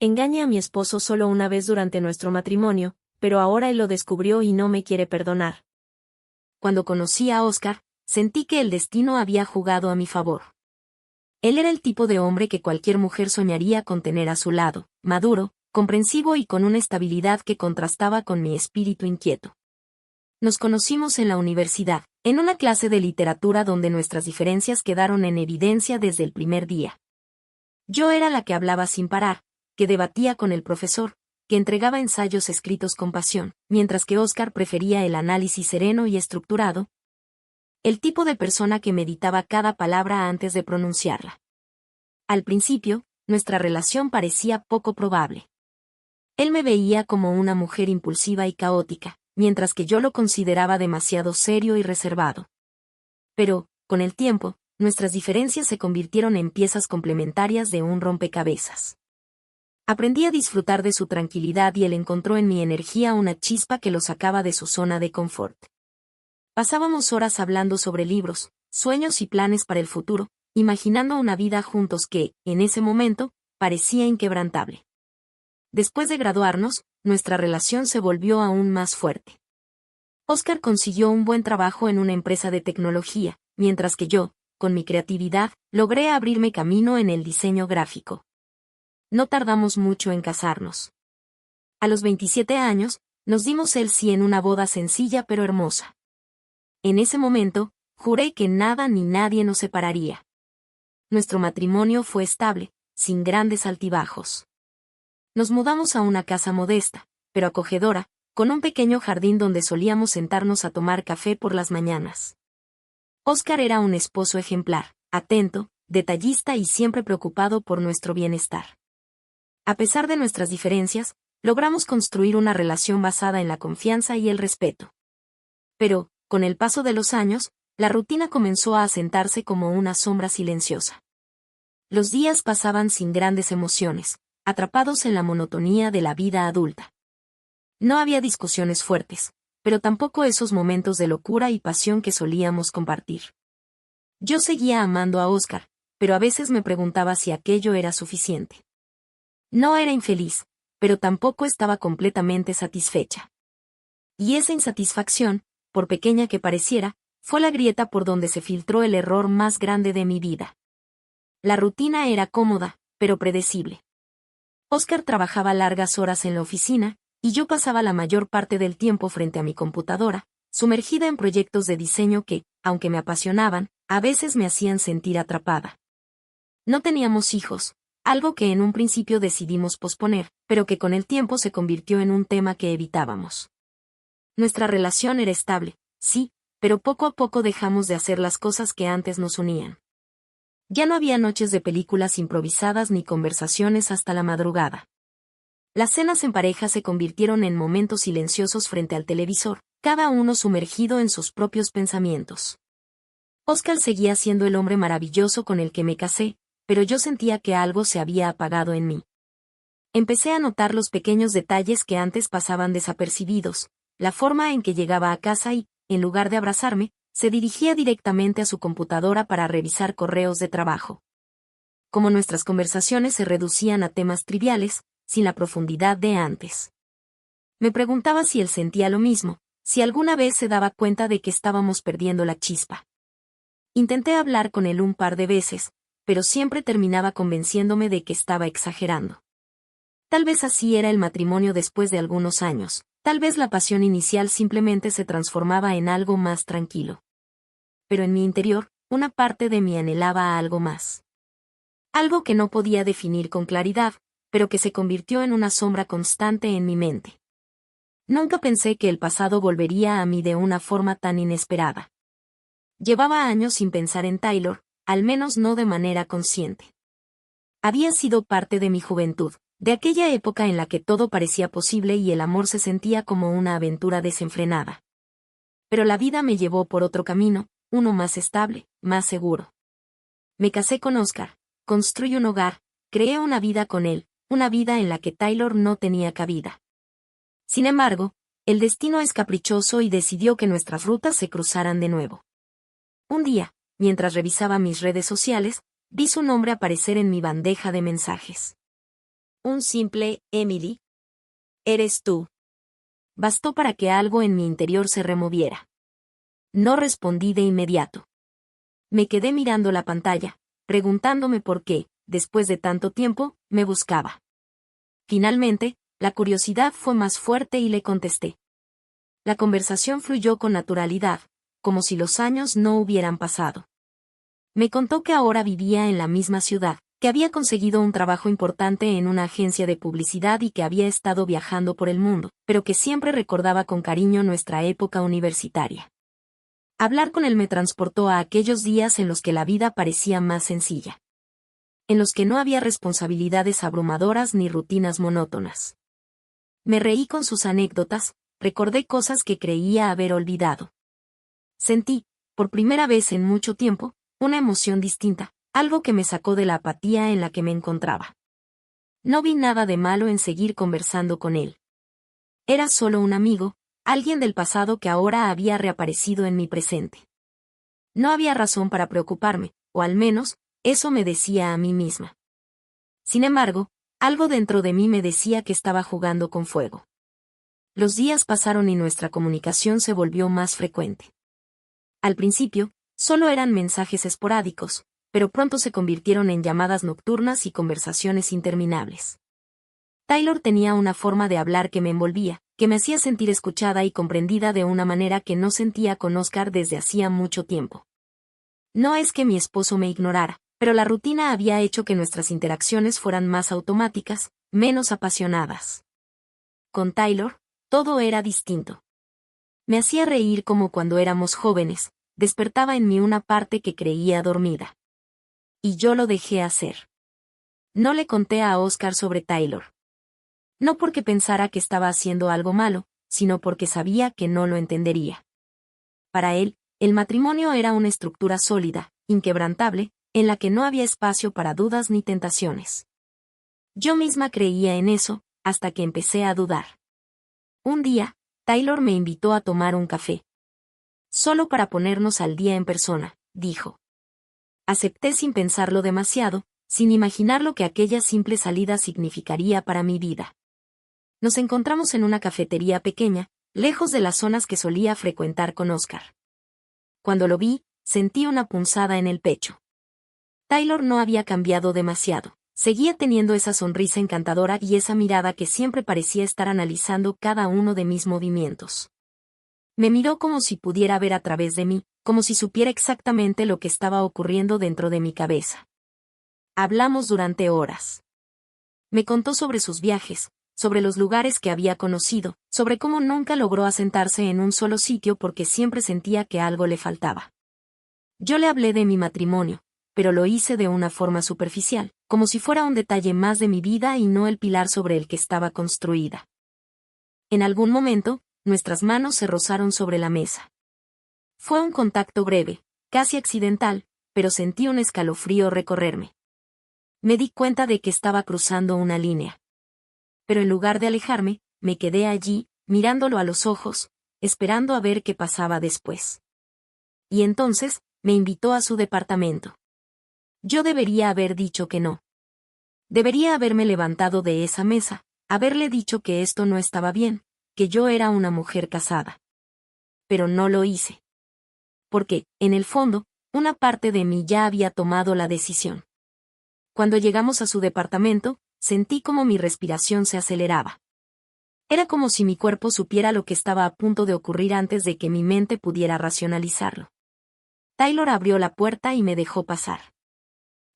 Engañé a mi esposo solo una vez durante nuestro matrimonio, pero ahora él lo descubrió y no me quiere perdonar. Cuando conocí a Oscar, sentí que el destino había jugado a mi favor. Él era el tipo de hombre que cualquier mujer soñaría con tener a su lado, maduro, comprensivo y con una estabilidad que contrastaba con mi espíritu inquieto. Nos conocimos en la universidad, en una clase de literatura donde nuestras diferencias quedaron en evidencia desde el primer día. Yo era la que hablaba sin parar, que debatía con el profesor, que entregaba ensayos escritos con pasión, mientras que Oscar prefería el análisis sereno y estructurado, el tipo de persona que meditaba cada palabra antes de pronunciarla. Al principio, nuestra relación parecía poco probable. Él me veía como una mujer impulsiva y caótica, mientras que yo lo consideraba demasiado serio y reservado. Pero, con el tiempo, nuestras diferencias se convirtieron en piezas complementarias de un rompecabezas. Aprendí a disfrutar de su tranquilidad y él encontró en mi energía una chispa que lo sacaba de su zona de confort. Pasábamos horas hablando sobre libros, sueños y planes para el futuro, imaginando una vida juntos que, en ese momento, parecía inquebrantable. Después de graduarnos, nuestra relación se volvió aún más fuerte. Oscar consiguió un buen trabajo en una empresa de tecnología, mientras que yo, con mi creatividad, logré abrirme camino en el diseño gráfico. No tardamos mucho en casarnos. A los 27 años, nos dimos el sí en una boda sencilla pero hermosa. En ese momento, juré que nada ni nadie nos separaría. Nuestro matrimonio fue estable, sin grandes altibajos. Nos mudamos a una casa modesta, pero acogedora, con un pequeño jardín donde solíamos sentarnos a tomar café por las mañanas. Oscar era un esposo ejemplar, atento, detallista y siempre preocupado por nuestro bienestar. A pesar de nuestras diferencias, logramos construir una relación basada en la confianza y el respeto. Pero, con el paso de los años, la rutina comenzó a asentarse como una sombra silenciosa. Los días pasaban sin grandes emociones, atrapados en la monotonía de la vida adulta. No había discusiones fuertes, pero tampoco esos momentos de locura y pasión que solíamos compartir. Yo seguía amando a Oscar, pero a veces me preguntaba si aquello era suficiente. No era infeliz, pero tampoco estaba completamente satisfecha. Y esa insatisfacción, por pequeña que pareciera, fue la grieta por donde se filtró el error más grande de mi vida. La rutina era cómoda, pero predecible. Oscar trabajaba largas horas en la oficina, y yo pasaba la mayor parte del tiempo frente a mi computadora, sumergida en proyectos de diseño que, aunque me apasionaban, a veces me hacían sentir atrapada. No teníamos hijos, algo que en un principio decidimos posponer, pero que con el tiempo se convirtió en un tema que evitábamos. Nuestra relación era estable, sí, pero poco a poco dejamos de hacer las cosas que antes nos unían. Ya no había noches de películas improvisadas ni conversaciones hasta la madrugada. Las cenas en pareja se convirtieron en momentos silenciosos frente al televisor, cada uno sumergido en sus propios pensamientos. Oscar seguía siendo el hombre maravilloso con el que me casé, pero yo sentía que algo se había apagado en mí. Empecé a notar los pequeños detalles que antes pasaban desapercibidos, la forma en que llegaba a casa y, en lugar de abrazarme, se dirigía directamente a su computadora para revisar correos de trabajo. Como nuestras conversaciones se reducían a temas triviales, sin la profundidad de antes. Me preguntaba si él sentía lo mismo, si alguna vez se daba cuenta de que estábamos perdiendo la chispa. Intenté hablar con él un par de veces, pero siempre terminaba convenciéndome de que estaba exagerando. Tal vez así era el matrimonio después de algunos años, tal vez la pasión inicial simplemente se transformaba en algo más tranquilo. Pero en mi interior, una parte de mí anhelaba algo más. Algo que no podía definir con claridad, pero que se convirtió en una sombra constante en mi mente. Nunca pensé que el pasado volvería a mí de una forma tan inesperada. Llevaba años sin pensar en Taylor, al menos no de manera consciente. Había sido parte de mi juventud, de aquella época en la que todo parecía posible y el amor se sentía como una aventura desenfrenada. Pero la vida me llevó por otro camino, uno más estable, más seguro. Me casé con Oscar, construí un hogar, creé una vida con él, una vida en la que Taylor no tenía cabida. Sin embargo, el destino es caprichoso y decidió que nuestras rutas se cruzaran de nuevo. Un día, mientras revisaba mis redes sociales, vi su nombre aparecer en mi bandeja de mensajes. Un simple, Emily. Eres tú. Bastó para que algo en mi interior se removiera. No respondí de inmediato. Me quedé mirando la pantalla, preguntándome por qué, después de tanto tiempo, me buscaba. Finalmente, la curiosidad fue más fuerte y le contesté. La conversación fluyó con naturalidad, como si los años no hubieran pasado. Me contó que ahora vivía en la misma ciudad, que había conseguido un trabajo importante en una agencia de publicidad y que había estado viajando por el mundo, pero que siempre recordaba con cariño nuestra época universitaria. Hablar con él me transportó a aquellos días en los que la vida parecía más sencilla. En los que no había responsabilidades abrumadoras ni rutinas monótonas. Me reí con sus anécdotas, recordé cosas que creía haber olvidado. Sentí, por primera vez en mucho tiempo, una emoción distinta, algo que me sacó de la apatía en la que me encontraba. No vi nada de malo en seguir conversando con él. Era solo un amigo, alguien del pasado que ahora había reaparecido en mi presente. No había razón para preocuparme, o al menos, eso me decía a mí misma. Sin embargo, algo dentro de mí me decía que estaba jugando con fuego. Los días pasaron y nuestra comunicación se volvió más frecuente. Al principio, solo eran mensajes esporádicos, pero pronto se convirtieron en llamadas nocturnas y conversaciones interminables. Taylor tenía una forma de hablar que me envolvía, que me hacía sentir escuchada y comprendida de una manera que no sentía con Oscar desde hacía mucho tiempo. No es que mi esposo me ignorara, pero la rutina había hecho que nuestras interacciones fueran más automáticas, menos apasionadas. Con Taylor, todo era distinto. Me hacía reír como cuando éramos jóvenes, despertaba en mí una parte que creía dormida. Y yo lo dejé hacer. No le conté a Oscar sobre Taylor. No porque pensara que estaba haciendo algo malo, sino porque sabía que no lo entendería. Para él, el matrimonio era una estructura sólida, inquebrantable, en la que no había espacio para dudas ni tentaciones. Yo misma creía en eso, hasta que empecé a dudar. Un día, Taylor me invitó a tomar un café. Solo para ponernos al día en persona, dijo. Acepté sin pensarlo demasiado, sin imaginar lo que aquella simple salida significaría para mi vida. Nos encontramos en una cafetería pequeña, lejos de las zonas que solía frecuentar con Oscar. Cuando lo vi, sentí una punzada en el pecho. Taylor no había cambiado demasiado. Seguía teniendo esa sonrisa encantadora y esa mirada que siempre parecía estar analizando cada uno de mis movimientos. Me miró como si pudiera ver a través de mí, como si supiera exactamente lo que estaba ocurriendo dentro de mi cabeza. Hablamos durante horas. Me contó sobre sus viajes, sobre los lugares que había conocido, sobre cómo nunca logró asentarse en un solo sitio porque siempre sentía que algo le faltaba. Yo le hablé de mi matrimonio, pero lo hice de una forma superficial, como si fuera un detalle más de mi vida y no el pilar sobre el que estaba construida. En algún momento, nuestras manos se rozaron sobre la mesa. Fue un contacto breve, casi accidental, pero sentí un escalofrío recorrerme. Me di cuenta de que estaba cruzando una línea. Pero en lugar de alejarme, me quedé allí, mirándolo a los ojos, esperando a ver qué pasaba después. Y entonces, me invitó a su departamento. Yo debería haber dicho que no. Debería haberme levantado de esa mesa, haberle dicho que esto no estaba bien, que yo era una mujer casada. Pero no lo hice. Porque, en el fondo, una parte de mí ya había tomado la decisión. Cuando llegamos a su departamento, sentí como mi respiración se aceleraba. Era como si mi cuerpo supiera lo que estaba a punto de ocurrir antes de que mi mente pudiera racionalizarlo. Taylor abrió la puerta y me dejó pasar.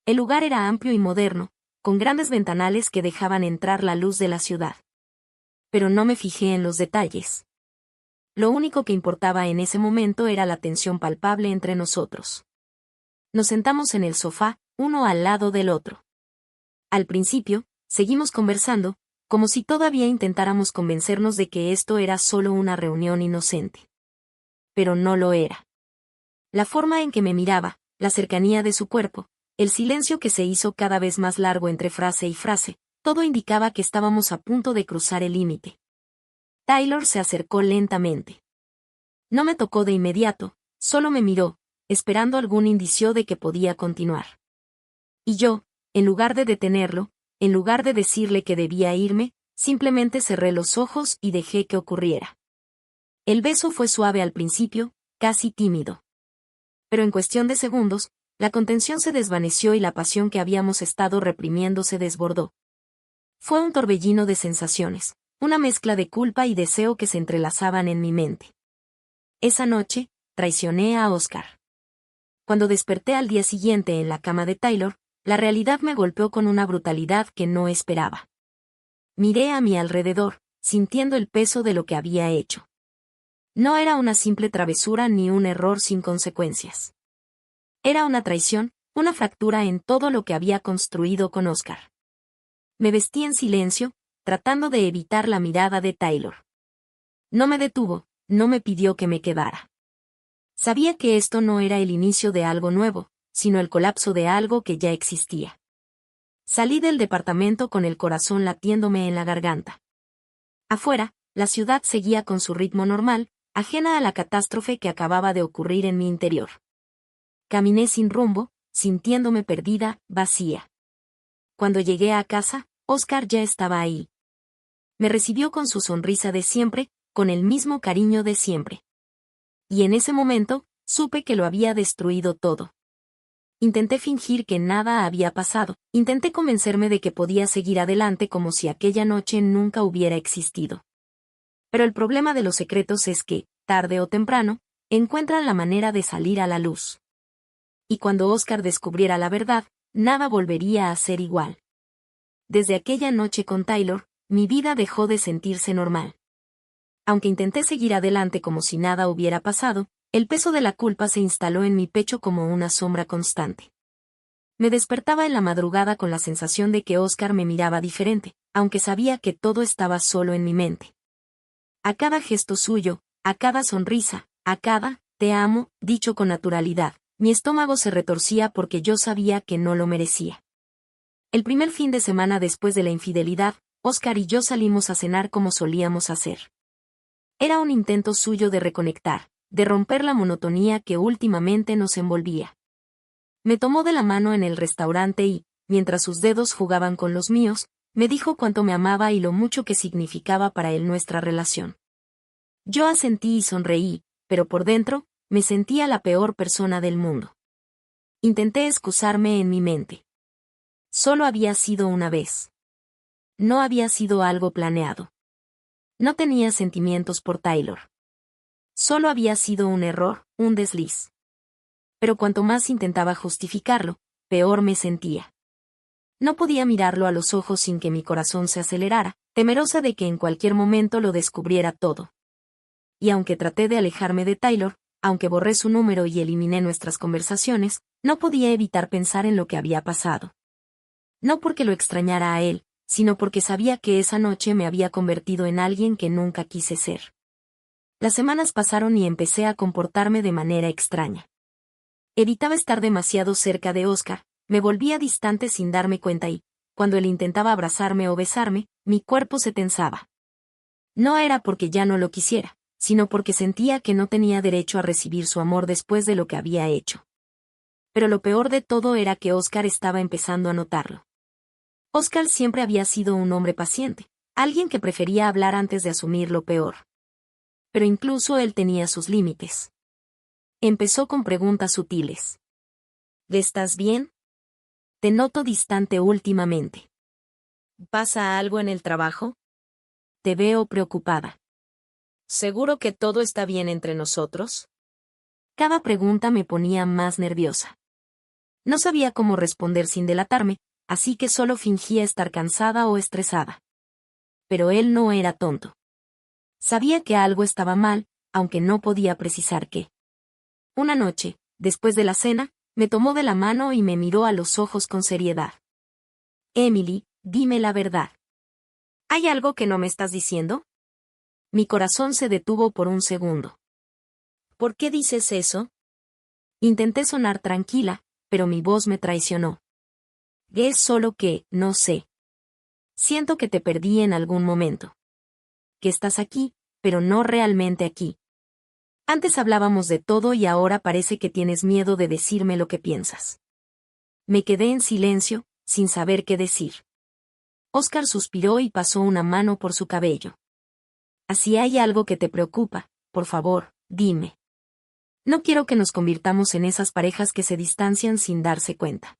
El lugar era amplio y moderno, con grandes ventanales que dejaban entrar la luz de la ciudad. Pero no me fijé en los detalles. Lo único que importaba en ese momento era la tensión palpable entre nosotros. Nos sentamos en el sofá, uno al lado del otro. Al principio, seguimos conversando, como si todavía intentáramos convencernos de que esto era solo una reunión inocente. Pero no lo era. La forma en que me miraba, la cercanía de su cuerpo, el silencio que se hizo cada vez más largo entre frase y frase, todo indicaba que estábamos a punto de cruzar el límite. Taylor se acercó lentamente. No me tocó de inmediato, solo me miró, esperando algún indicio de que podía continuar. Y yo, en lugar de detenerlo, en lugar de decirle que debía irme, simplemente cerré los ojos y dejé que ocurriera. El beso fue suave al principio, casi tímido. Pero en cuestión de segundos, la contención se desvaneció y la pasión que habíamos estado reprimiendo se desbordó. Fue un torbellino de sensaciones, una mezcla de culpa y deseo que se entrelazaban en mi mente. Esa noche, traicioné a Oscar. Cuando desperté al día siguiente en la cama de Taylor, la realidad me golpeó con una brutalidad que no esperaba. Miré a mi alrededor, sintiendo el peso de lo que había hecho. No era una simple travesura ni un error sin consecuencias. Era una traición, una fractura en todo lo que había construido con Oscar. Me vestí en silencio, tratando de evitar la mirada de Taylor. No me detuvo, no me pidió que me quedara. Sabía que esto no era el inicio de algo nuevo, sino el colapso de algo que ya existía. Salí del departamento con el corazón latiéndome en la garganta. Afuera, la ciudad seguía con su ritmo normal, ajena a la catástrofe que acababa de ocurrir en mi interior. Caminé sin rumbo, sintiéndome perdida, vacía. Cuando llegué a casa, Oscar ya estaba ahí. Me recibió con su sonrisa de siempre, con el mismo cariño de siempre. Y en ese momento, supe que lo había destruido todo. Intenté fingir que nada había pasado, intenté convencerme de que podía seguir adelante como si aquella noche nunca hubiera existido. Pero el problema de los secretos es que, tarde o temprano, encuentran la manera de salir a la luz. Y cuando Oscar descubriera la verdad, nada volvería a ser igual. Desde aquella noche con Taylor, mi vida dejó de sentirse normal. Aunque intenté seguir adelante como si nada hubiera pasado, el peso de la culpa se instaló en mi pecho como una sombra constante. Me despertaba en la madrugada con la sensación de que Oscar me miraba diferente, aunque sabía que todo estaba solo en mi mente. A cada gesto suyo, a cada sonrisa, a cada «te amo», dicho con naturalidad, mi estómago se retorcía porque yo sabía que no lo merecía. El primer fin de semana después de la infidelidad, Oscar y yo salimos a cenar como solíamos hacer. Era un intento suyo de reconectar, de romper la monotonía que últimamente nos envolvía. Me tomó de la mano en el restaurante y, mientras sus dedos jugaban con los míos, me dijo cuánto me amaba y lo mucho que significaba para él nuestra relación. Yo asentí y sonreí, pero por dentro, me sentía la peor persona del mundo. Intenté excusarme en mi mente. Solo había sido una vez. No había sido algo planeado. No tenía sentimientos por Taylor. Solo había sido un error, un desliz. Pero cuanto más intentaba justificarlo, peor me sentía. No podía mirarlo a los ojos sin que mi corazón se acelerara, temerosa de que en cualquier momento lo descubriera todo. Y aunque traté de alejarme de Taylor, aunque borré su número y eliminé nuestras conversaciones, no podía evitar pensar en lo que había pasado. No porque lo extrañara a él, sino porque sabía que esa noche me había convertido en alguien que nunca quise ser. Las semanas pasaron y empecé a comportarme de manera extraña. Evitaba estar demasiado cerca de Oscar, me volvía distante sin darme cuenta y, cuando él intentaba abrazarme o besarme, mi cuerpo se tensaba. No era porque ya no lo quisiera, sino porque sentía que no tenía derecho a recibir su amor después de lo que había hecho. Pero lo peor de todo era que Oscar estaba empezando a notarlo. Oscar siempre había sido un hombre paciente, alguien que prefería hablar antes de asumir lo peor. Pero incluso él tenía sus límites. Empezó con preguntas sutiles. ¿Estás bien? Te noto distante últimamente. ¿Pasa algo en el trabajo? Te veo preocupada. ¿Seguro que todo está bien entre nosotros? Cada pregunta me ponía más nerviosa. No sabía cómo responder sin delatarme, así que solo fingía estar cansada o estresada. Pero él no era tonto. Sabía que algo estaba mal, aunque no podía precisar qué. Una noche, después de la cena, me tomó de la mano y me miró a los ojos con seriedad. Emily, dime la verdad. ¿Hay algo que no me estás diciendo? Mi corazón se detuvo por un segundo. ¿Por qué dices eso? Intenté sonar tranquila, pero mi voz me traicionó. Es solo que, no sé. Siento que te perdí en algún momento. Que estás aquí, pero no realmente aquí. Antes hablábamos de todo y ahora parece que tienes miedo de decirme lo que piensas. Me quedé en silencio, sin saber qué decir. Oscar suspiró y pasó una mano por su cabello. Si hay algo que te preocupa, por favor, dime. No quiero que nos convirtamos en esas parejas que se distancian sin darse cuenta.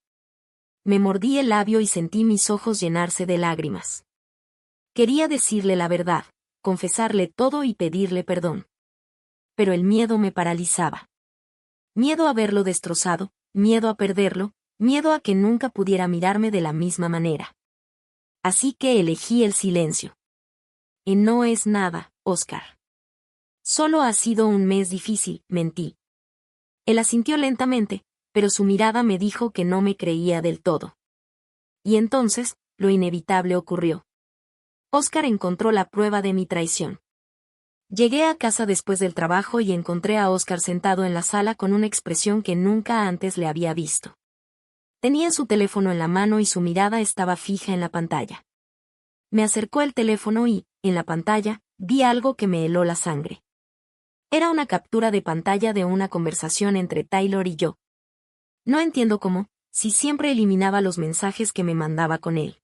Me mordí el labio y sentí mis ojos llenarse de lágrimas. Quería decirle la verdad, confesarle todo y pedirle perdón. Pero el miedo me paralizaba. Miedo a verlo destrozado, miedo a perderlo, miedo a que nunca pudiera mirarme de la misma manera. Así que elegí el silencio. Y no es nada, Oscar. Solo ha sido un mes difícil, mentí. Él asintió lentamente, pero su mirada me dijo que no me creía del todo. Y entonces, lo inevitable ocurrió. Oscar encontró la prueba de mi traición. Llegué a casa después del trabajo y encontré a Oscar sentado en la sala con una expresión que nunca antes le había visto. Tenía su teléfono en la mano y su mirada estaba fija en la pantalla. Me acercó el teléfono y, en la pantalla, vi algo que me heló la sangre. Era una captura de pantalla de una conversación entre Taylor y yo. No entiendo cómo, si siempre eliminaba los mensajes que me mandaba con él.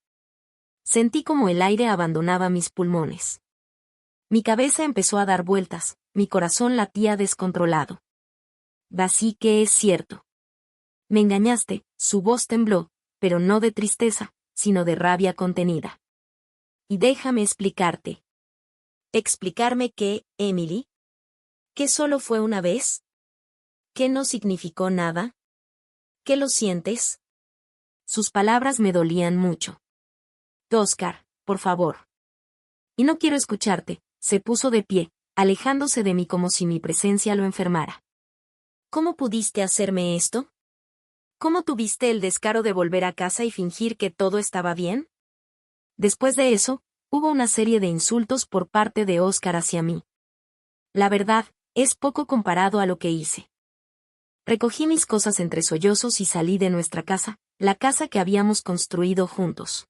Sentí como el aire abandonaba mis pulmones. Mi cabeza empezó a dar vueltas, mi corazón latía descontrolado. Así que es cierto. Me engañaste, su voz tembló, pero no de tristeza, sino de rabia contenida. Y déjame explicarte. ¿Explicarme qué, Emily? ¿Que solo fue una vez? ¿Que no significó nada? ¿Que lo sientes? Sus palabras me dolían mucho. Oscar, por favor. Y no quiero escucharte, se puso de pie, alejándose de mí como si mi presencia lo enfermara. ¿Cómo pudiste hacerme esto? ¿Cómo tuviste el descaro de volver a casa y fingir que todo estaba bien? Después de eso, hubo una serie de insultos por parte de Oscar hacia mí. La verdad, es poco comparado a lo que hice. Recogí mis cosas entre sollozos y salí de nuestra casa, la casa que habíamos construido juntos.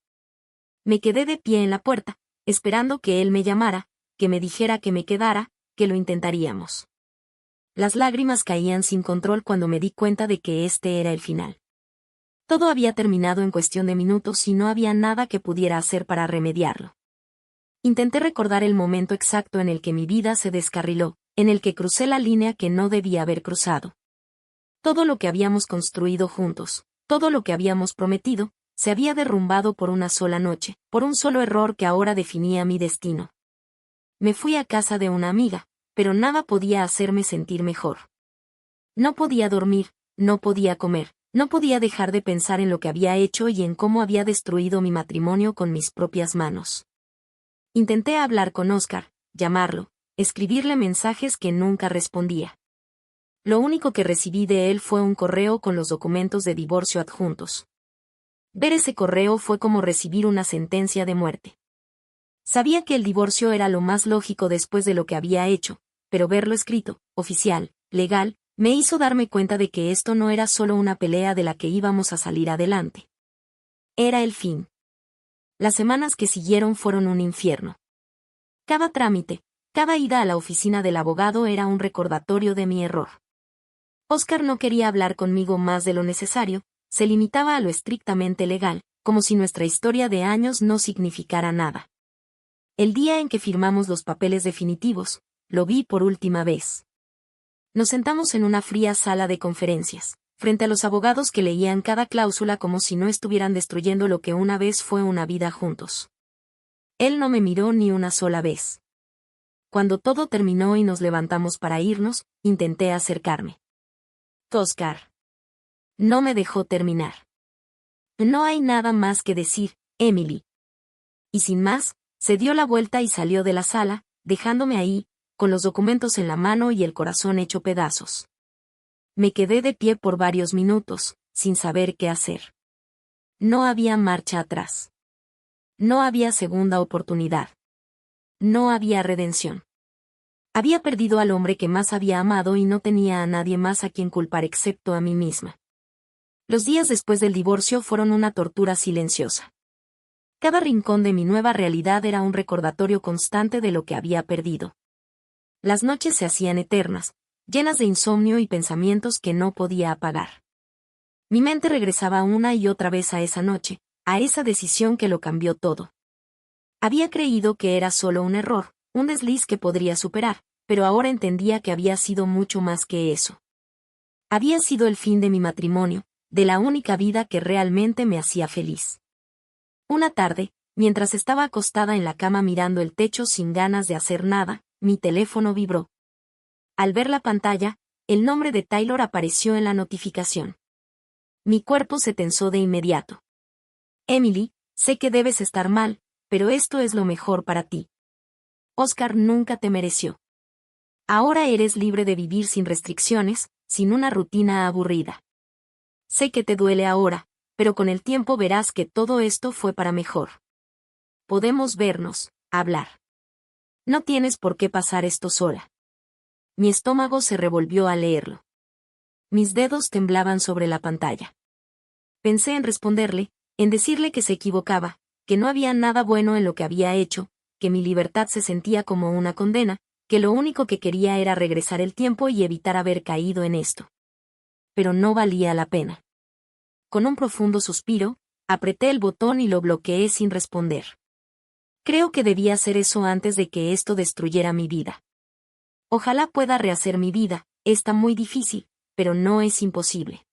Me quedé de pie en la puerta, esperando que él me llamara, que me dijera que me quedara, que lo intentaríamos. Las lágrimas caían sin control cuando me di cuenta de que este era el final. Todo había terminado en cuestión de minutos y no había nada que pudiera hacer para remediarlo. Intenté recordar el momento exacto en el que mi vida se descarriló, en el que crucé la línea que no debía haber cruzado. Todo lo que habíamos construido juntos, todo lo que habíamos prometido, se había derrumbado por una sola noche, por un solo error que ahora definía mi destino. Me fui a casa de una amiga, pero nada podía hacerme sentir mejor. No podía dormir, no podía comer, no podía dejar de pensar en lo que había hecho y en cómo había destruido mi matrimonio con mis propias manos. Intenté hablar con Oscar, llamarlo, escribirle mensajes que nunca respondía. Lo único que recibí de él fue un correo con los documentos de divorcio adjuntos. Ver ese correo fue como recibir una sentencia de muerte. Sabía que el divorcio era lo más lógico después de lo que había hecho, pero verlo escrito, oficial, legal, me hizo darme cuenta de que esto no era solo una pelea de la que íbamos a salir adelante. Era el fin. Las semanas que siguieron fueron un infierno. Cada trámite, cada ida a la oficina del abogado era un recordatorio de mi error. Oscar no quería hablar conmigo más de lo necesario, se limitaba a lo estrictamente legal, como si nuestra historia de años no significara nada. El día en que firmamos los papeles definitivos, lo vi por última vez. Nos sentamos en una fría sala de conferencias, frente a los abogados que leían cada cláusula como si no estuvieran destruyendo lo que una vez fue una vida juntos. Él no me miró ni una sola vez. Cuando todo terminó y nos levantamos para irnos, intenté acercarme. Oscar. No me dejó terminar. No hay nada más que decir, Emily. Y sin más, se dio la vuelta y salió de la sala, dejándome ahí, con los documentos en la mano y el corazón hecho pedazos. Me quedé de pie por varios minutos, sin saber qué hacer. No había marcha atrás. No había segunda oportunidad. No había redención. Había perdido al hombre que más había amado y no tenía a nadie más a quien culpar excepto a mí misma. Los días después del divorcio fueron una tortura silenciosa. Cada rincón de mi nueva realidad era un recordatorio constante de lo que había perdido. Las noches se hacían eternas, llenas de insomnio y pensamientos que no podía apagar. Mi mente regresaba una y otra vez a esa noche, a esa decisión que lo cambió todo. Había creído que era solo un error, un desliz que podría superar, pero ahora entendía que había sido mucho más que eso. Había sido el fin de mi matrimonio, de la única vida que realmente me hacía feliz. Una tarde, mientras estaba acostada en la cama mirando el techo sin ganas de hacer nada, mi teléfono vibró. Al ver la pantalla, el nombre de Taylor apareció en la notificación. Mi cuerpo se tensó de inmediato. Emily, sé que debes estar mal, pero esto es lo mejor para ti. Oscar nunca te mereció. Ahora eres libre de vivir sin restricciones, sin una rutina aburrida. Sé que te duele ahora, pero con el tiempo verás que todo esto fue para mejor. Podemos vernos, hablar. No tienes por qué pasar esto sola. Mi estómago se revolvió al leerlo. Mis dedos temblaban sobre la pantalla. Pensé en responderle, en decirle que se equivocaba, que no había nada bueno en lo que había hecho, que mi libertad se sentía como una condena, que lo único que quería era regresar el tiempo y evitar haber caído en esto. Pero no valía la pena. Con un profundo suspiro, apreté el botón y lo bloqueé sin responder. Creo que debía hacer eso antes de que esto destruyera mi vida. Ojalá pueda rehacer mi vida, está muy difícil, pero no es imposible.